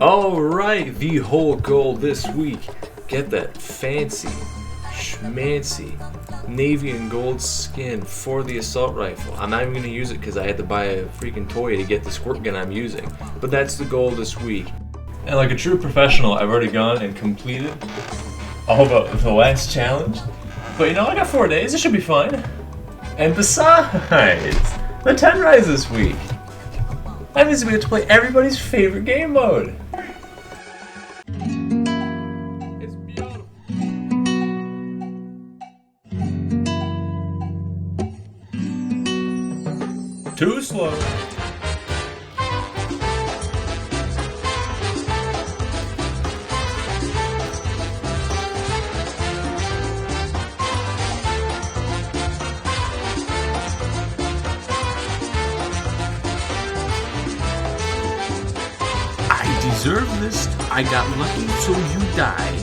Alright, the whole goal this week, get that fancy, schmancy, navy and gold skin for the assault rifle. I'm not even going to use it because I had to buy a freaking toy to get the squirt gun I'm using. But that's the goal this week. And like a true professional, I've already gone and completed all but the last challenge. But you know, I got 4 days, it should be fine. And besides, the 10 rise this week. That means we get to play everybody's favorite game mode. It's beautiful. Too slow. Deserve this, I got lucky, so you die.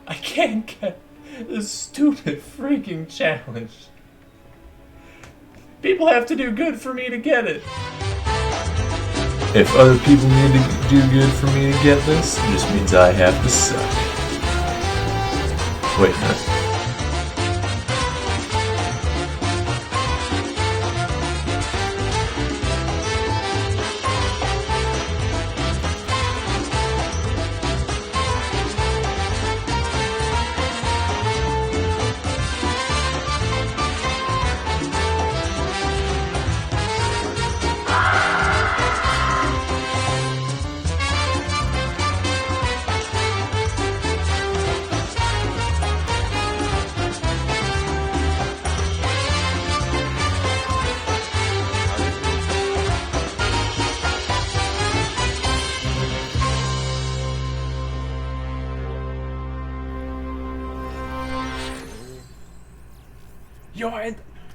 I can't get this stupid freaking challenge. People have to do good for me to get it. If other people need to do good for me to get this, it just means I have to suck. Wait a minute.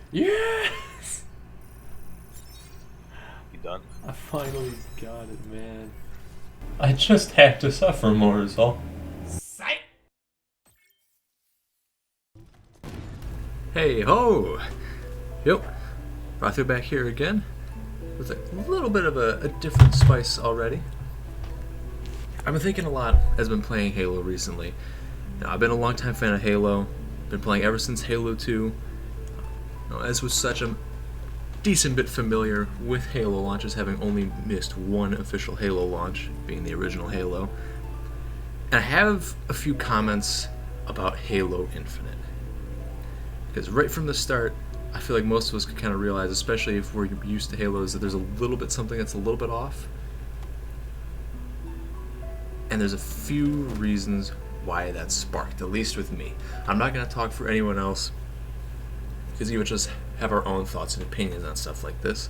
Yes! You done? I finally got it, man. I just have to suffer more is all. Psych! Hey ho! Yep, Rother back here again with a little bit of a different spice already. I've been thinking a lot as I've been playing Halo recently. Now, I've been a longtime fan of Halo, been playing ever since Halo 2. As was such, I'm decent bit familiar with Halo launches, having only missed one official Halo launch, being the original Halo. And I have a few comments about Halo Infinite. Because right from the start, I feel like most of us could kind of realize, especially if we're used to Halos, that there's a little bit something that's a little bit off. And there's a few reasons why that sparked, at least with me. I'm not going to talk for anyone else, because you would just have our own thoughts and opinions on stuff like this,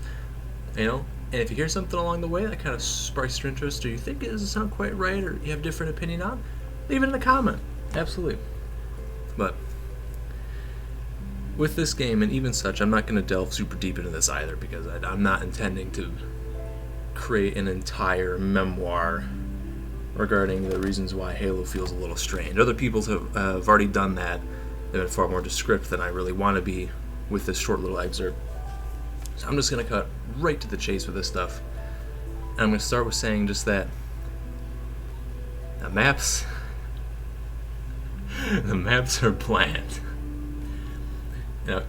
you know? And if you hear something along the way that kind of sparks your interest, or you think it doesn't sound quite right, or you have a different opinion on, leave it in a comment. Absolutely. But with this game, and even such, I'm not going to delve super deep into this either, because I'm not intending to create an entire memoir regarding the reasons why Halo feels a little strange. Other people have already done that. They've been far more descriptive than I really want to be with this short little excerpt. So I'm just going to cut right to the chase with this stuff. And I'm going to start with saying just that the maps are bland.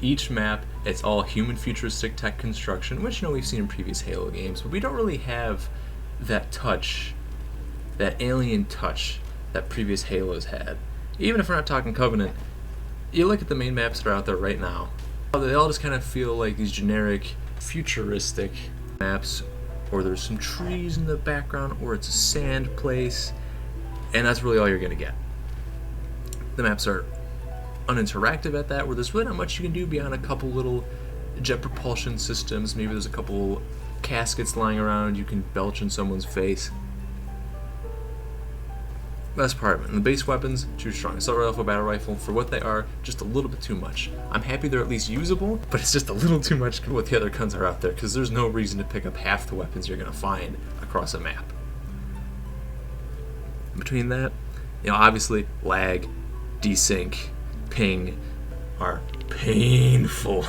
Each map, it's all human futuristic tech construction, which we've seen in previous Halo games, but we don't really have that touch, that alien touch that previous Halos had. Even if we're not talking Covenant, you look at the main maps that are out there right now, they all just kind of feel like these generic futuristic maps, or there's some trees in the background, or it's a sand place, and that's really all you're going to get. The maps are uninteractive at that, where there's really not much you can do beyond a couple little jet propulsion systems. Maybe there's a couple caskets lying around you can belch in someone's face. That's part of it. And the base weapons, too strong. Assault rifle, battle rifle, for what they are, just a little bit too much. I'm happy they're at least usable, but it's just a little too much what the other guns are out there, because there's no reason to pick up half the weapons you're going to find across a map. Between that, obviously, lag, desync, ping are painful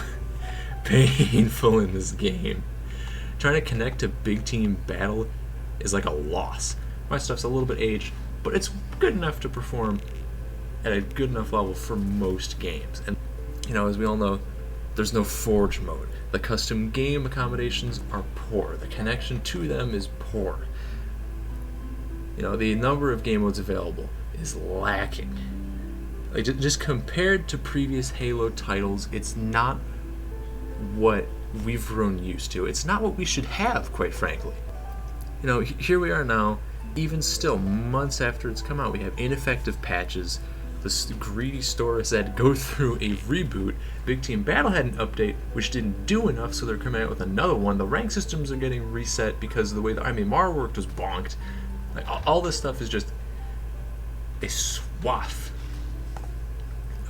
in this game. Trying to connect to big team battle is like a loss. My stuff's a little bit aged, but it's good enough to perform at a good enough level for most games. And as we all know, there's no forge mode. The custom game accommodations are poor. The connection to them is poor. The number of game modes available is lacking. Like, just compared to previous Halo titles, it's not what we've grown used to. It's not what we should have, quite frankly. Here we are now, even still, months after it's come out, we have ineffective patches. The greedy store said go through a reboot. Big Team Battle had an update which didn't do enough, so they're coming out with another one. The rank systems are getting reset because of the way the Mar worked was bonked. Like, all this stuff is just a swath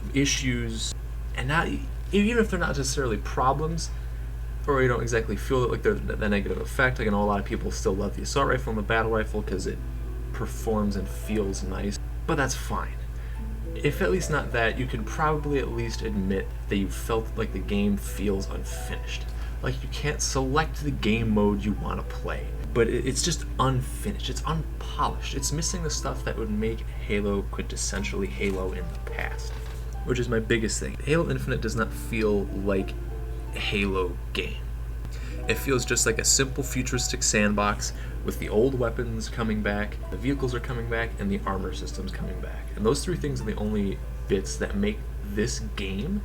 of issues, and not even if they're not necessarily problems, or you don't exactly feel it like they're the negative effect. Like, I know a lot of people still love the assault rifle and the battle rifle because it performs and feels nice, but that's fine. If at least not that, you can probably at least admit that you felt like the game feels unfinished. Like, you can't select the game mode you want to play, but it's just unfinished. It's unpolished. It's missing the stuff that would make Halo quintessentially Halo in the past, which is my biggest thing. Halo Infinite does not feel like a Halo game. It feels just like a simple futuristic sandbox with the old weapons coming back, the vehicles are coming back, and the armor systems coming back. And those three things are the only bits that make this game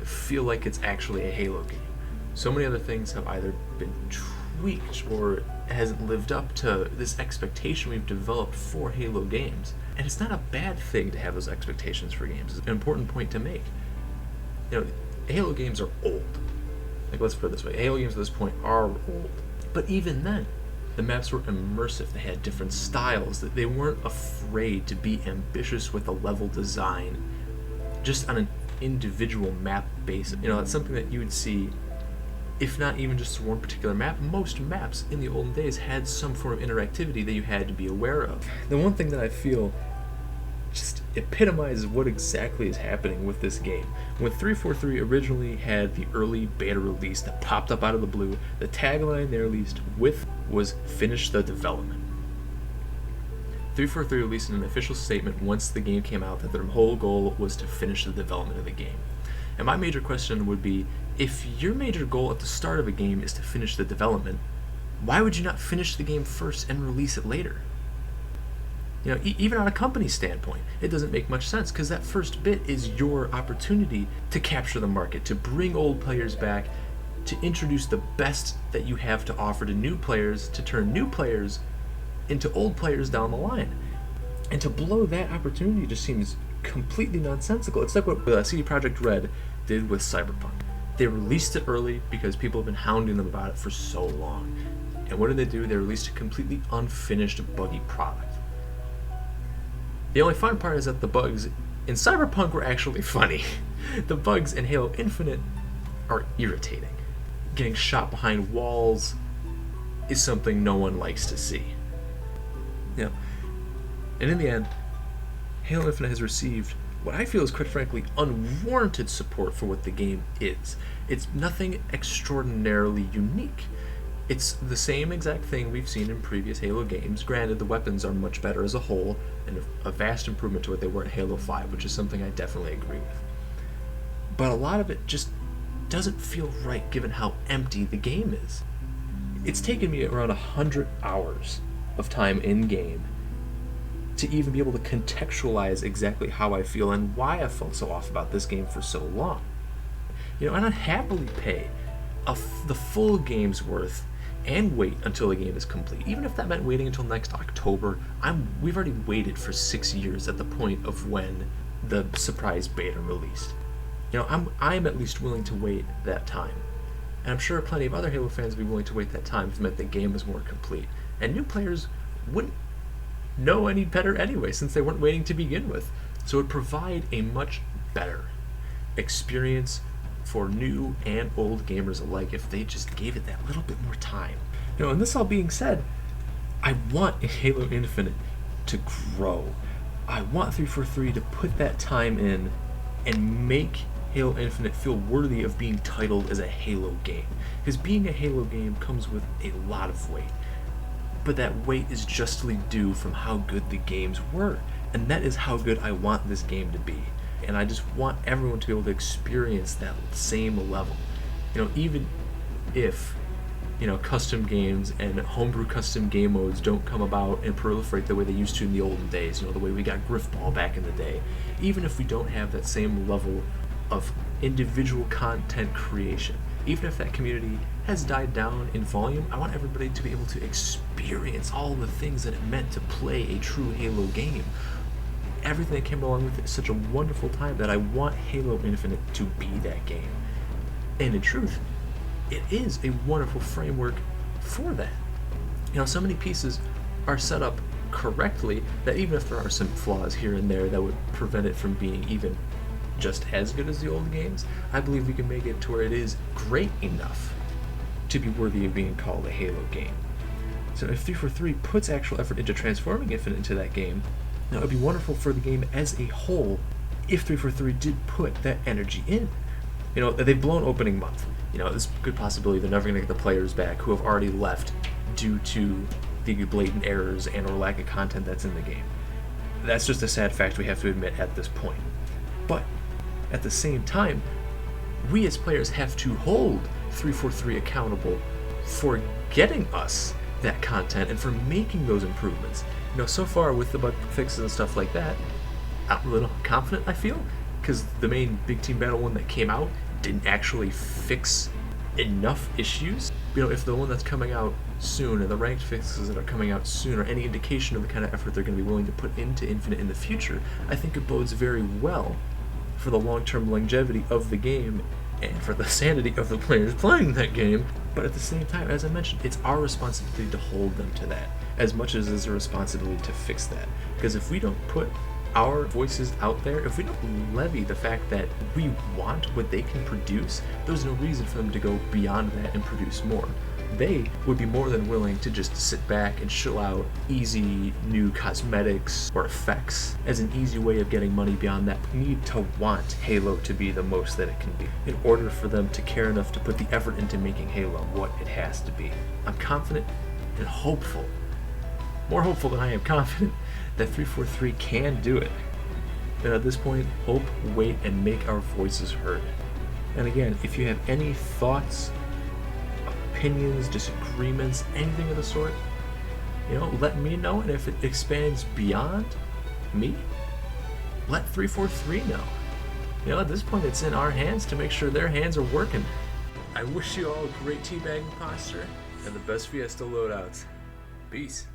feel like it's actually a Halo game. So many other things have either been tweaked or hasn't lived up to this expectation we've developed for Halo games. And it's not a bad thing to have those expectations for games. It's an important point to make. Halo games are old. Like, let's put it this way, Halo games at this point are old. But even then, the maps were immersive. They had different styles. That they weren't afraid to be ambitious with a level design, just on an individual map basis. That's something that you would see, if not even just one particular map. Most maps in the olden days had some form of interactivity that you had to be aware of. The one thing that I feel just epitomizes what exactly is happening with this game. When 343 originally had the early beta release that popped up out of the blue, the tagline they released with was "Finish the development." 343 released an official statement once the game came out that their whole goal was to finish the development of the game. And my major question would be, if your major goal at the start of a game is to finish the development, why would you not finish the game first and release it later? Even on a company standpoint, it doesn't make much sense, because that first bit is your opportunity to capture the market, to bring old players back, to introduce the best that you have to offer to new players, to turn new players into old players down the line. And to blow that opportunity just seems completely nonsensical. It's like what CD Projekt Red did with Cyberpunk. They released it early because people have been hounding them about it for so long. And what did they do? They released a completely unfinished, buggy product. The only fun part is that the bugs in Cyberpunk were actually funny. The bugs in Halo Infinite are irritating. Getting shot behind walls is something no one likes to see. You know, and in the end, Halo Infinite has received what I feel is, quite frankly, unwarranted support for what the game is. It's nothing extraordinarily unique. It's the same exact thing we've seen in previous Halo games. Granted, the weapons are much better as a whole, and a vast improvement to what they were in Halo 5, which is something I definitely agree with. But a lot of it just doesn't feel right given how empty the game is. It's taken me around 100 hours of time in-game to even be able to contextualize exactly how I feel and why I felt so off about this game for so long. You know, and I'd happily pay the full game's worth and wait until the game is complete. Even if that meant waiting until next October, we've already waited for 6 years at the point of when the surprise beta released. You know, I'm at least willing to wait that time. And I'm sure plenty of other Halo fans would be willing to wait that time if it meant the game was more complete. And new players wouldn't know any better anyway, since they weren't waiting to begin with. So it would provide a much better experience for new and old gamers alike if they just gave it that little bit more time. You know, and this all being said, I want Halo Infinite to grow. I want 343 to put that time in and make Halo Infinite feel worthy of being titled as a Halo game. Because being a Halo game comes with a lot of weight. But that weight is justly due from how good the games were. And that is how good I want this game to be. And I just want everyone to be able to experience that same level. You know, even if, you know, custom games and homebrew custom game modes don't come about and proliferate the way they used to in the olden days, you know, the way we got Griffball back in the day. Even if we don't have that same level of individual content creation, even if that community has died down in volume, I want everybody to be able to experience all the things that it meant to play a true Halo game. Everything that came along with it is such a wonderful time that I want Halo Infinite to be that game. And in truth, it is a wonderful framework for that. You know, so many pieces are set up correctly that even if there are some flaws here and there that would prevent it from being even just as good as the old games, I believe we can make it to where it is great enough to be worthy of being called a Halo game. So if 343 puts actual effort into transforming Infinite into that game, now it would be wonderful for the game as a whole if 343 did put that energy in. You know, they've blown opening month. You know, there's a good possibility they're never going to get the players back who have already left due to the blatant errors and or lack of content that's in the game. That's just a sad fact we have to admit at this point. But at the same time, we as players have to hold 343 accountable for getting us that content and for making those improvements. You know, so far with the bug fixes and stuff like that, I'm really not confident, I feel, because the main Big Team Battle one that came out didn't actually fix enough issues. You know, if the one that's coming out soon and the ranked fixes that are coming out soon are any indication of the kind of effort they're going to be willing to put into Infinite in the future, I think it bodes very well for the long-term longevity of the game and for the sanity of the players playing that game. But at the same time, as I mentioned, it's our responsibility to hold them to that as much as it's a responsibility to fix that. Because if we don't put our voices out there, if we don't levy the fact that we want what they can produce, there's no reason for them to go beyond that and produce more. They would be more than willing to just sit back and shill out easy new cosmetics or effects as an easy way of getting money beyond that. We need to want Halo to be the most that it can be in order for them to care enough to put the effort into making Halo what it has to be. I'm confident and hopeful, more hopeful than I am confident, that 343 can do it. And at this point, hope, wait, and make our voices heard. And again, if you have any thoughts, opinions, disagreements, anything of the sort, you know, let me know. And if it expands beyond me, let 343 know. You know, at this point, it's in our hands to make sure their hands are working. I wish you all a great teabagging posture and the best Fiesta loadouts. Peace.